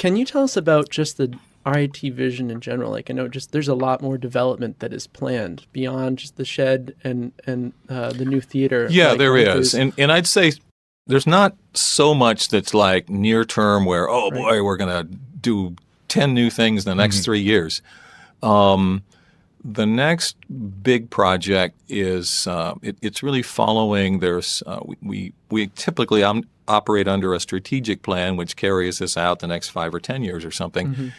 Can you tell us about just the RIT vision in general? Like, I know just there's a lot more development that is planned beyond just the shed and the new theater. Yeah, like, there is. And I'd say there's not so much that's like near term where, oh boy, we're going to do 10 new things in the next 3 years. The next big project is it's really following. We typically operate under a strategic plan which carries us out the next 5 or 10 years or something.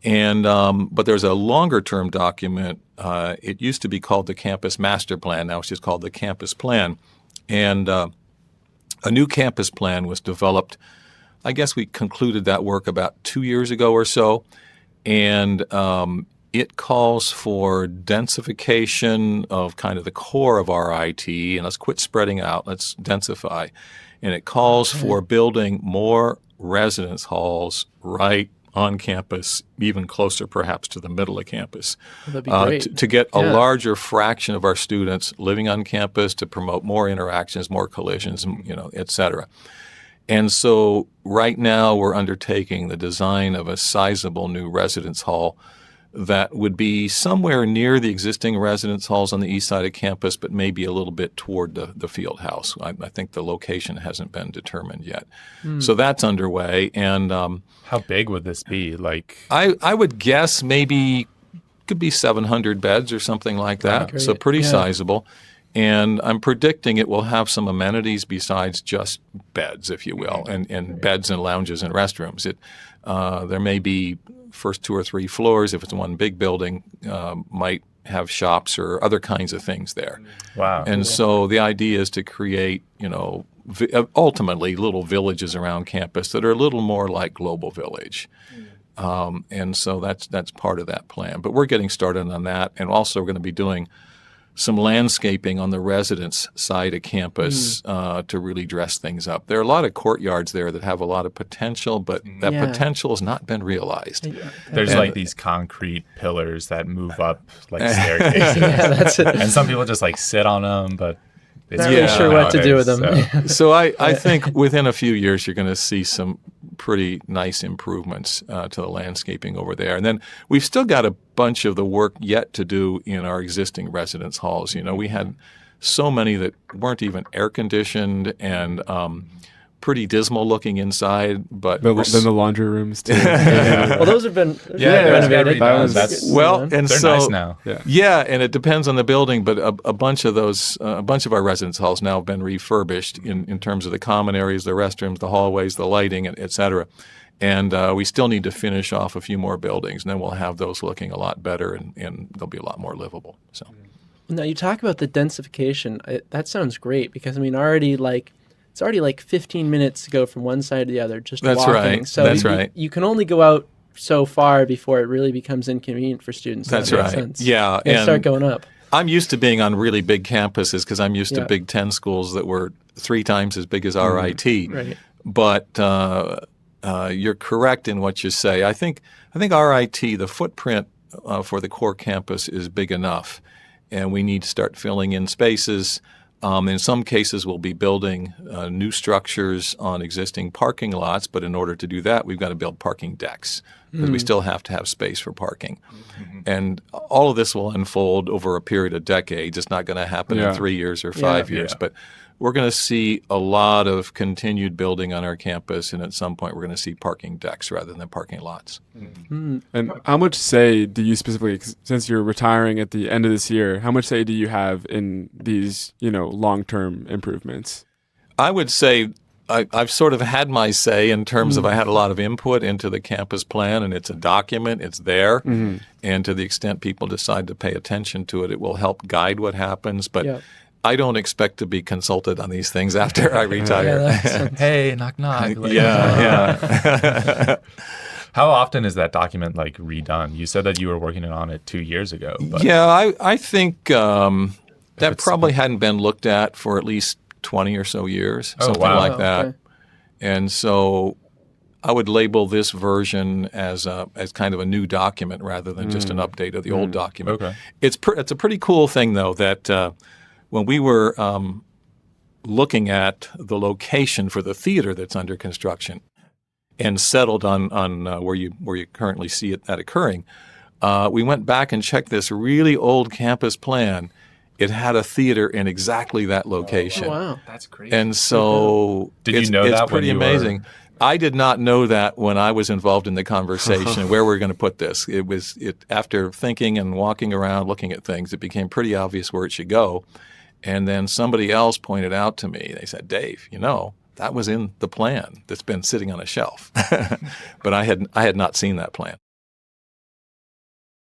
And but there's a longer term document. It used to be called the Campus Master Plan. Now it's just called the Campus Plan. And a new campus plan was developed. I guess we concluded that work about 2 years ago or so. And it calls for densification of kind of the core of RIT, and let's quit spreading out, let's densify. And it calls for building more residence halls right on campus, even closer perhaps to the middle of campus, that'd be great. to get a larger fraction of our students living on campus, to promote more interactions, more collisions, et cetera. And so right now we're undertaking the design of a sizable new residence hall that would be somewhere near the existing residence halls on the east side of campus, but maybe a little bit toward the field house. I think the location hasn't been determined yet. So that's underway. And how big would this be? Like, I would guess maybe could be 700 beds or something like that. So pretty sizable. And I'm predicting it will have some amenities besides just beds, if you will, and beds and lounges and restrooms. There may be first 2 or 3 floors, if it's one big building, might have shops or other kinds of things there. Wow. And so the idea is to create, ultimately little villages around campus that are a little more like Global Village. And so that's part of that plan. But we're getting started on that. And also we're going to be doing some landscaping on the residence side of campus to really dress things up. There are a lot of courtyards there that have a lot of potential, but that potential has not been realized. There's like these concrete pillars that move up like staircases. That's it. And some people just like sit on them, but it's Not really sure what to do with them. So I think within a few years you're going to see some pretty nice improvements to the landscaping over there. And then we've still got a bunch of the work yet to do in our existing residence halls. We had so many that weren't even air conditioned and pretty dismal looking inside. But then the laundry rooms too. Well, those have been renovated. They're nice now. Yeah, and it depends on the building, but a bunch of those, a bunch of our residence halls now have been refurbished in terms of the common areas, the restrooms, the hallways, the lighting, et cetera. And we still need to finish off a few more buildings, and then we'll have those looking a lot better, and they'll be a lot more livable. So, now you talk about the densification. That sounds great because it's already like 15 minutes to go from one side to the other just That's walking. right. So That's right. You can only go out so far before it really becomes inconvenient for students. That's that right. makes sense. Yeah. And start going up. I'm used to being on really big campuses because I'm used to Big Ten schools that were 3 times as big as RIT. Right. But you're correct in what you say. I think RIT, the footprint for the core campus is big enough, and we need to start filling in spaces. In some cases, we'll be building new structures on existing parking lots, but in order to do that, we've got to build parking decks because we still have to have space for parking. And all of this will unfold over a period of decades. It's not going to happen in 3 years or 5 years, but we're going to see a lot of continued building on our campus, and at some point, we're going to see parking decks rather than parking lots. And how much say do you specifically, since you're retiring at the end of this year, how much say do you have in these, long-term improvements? I would say I've sort of had my say in terms of I had a lot of input into the campus plan, and it's a document, it's there, and to the extent people decide to pay attention to it, it will help guide what happens. But I don't expect to be consulted on these things after I retire. Hey, knock, knock. Yeah. How often is that document redone? You said that you were working on it 2 years ago. But yeah, I think that probably hadn't been looked at for at least 20 or so years, something like that. Okay. And so I would label this version as kind of a new document rather than just an update of the old document. Okay. It's a pretty cool thing, though, that when we were looking at the location for the theater that's under construction, and settled on where you currently see that occurring, we went back and checked this really old campus plan. It had a theater in exactly that location. Oh, wow. That's crazy. And so Did you it's, know it's that when pretty you amazing. were- I did not know that when I was involved in the conversation where we're going to put this. After thinking and walking around looking at things, it became pretty obvious where it should go. And then somebody else pointed out to me, they said, Dave, that was in the plan that's been sitting on a shelf. But I had not seen that plan.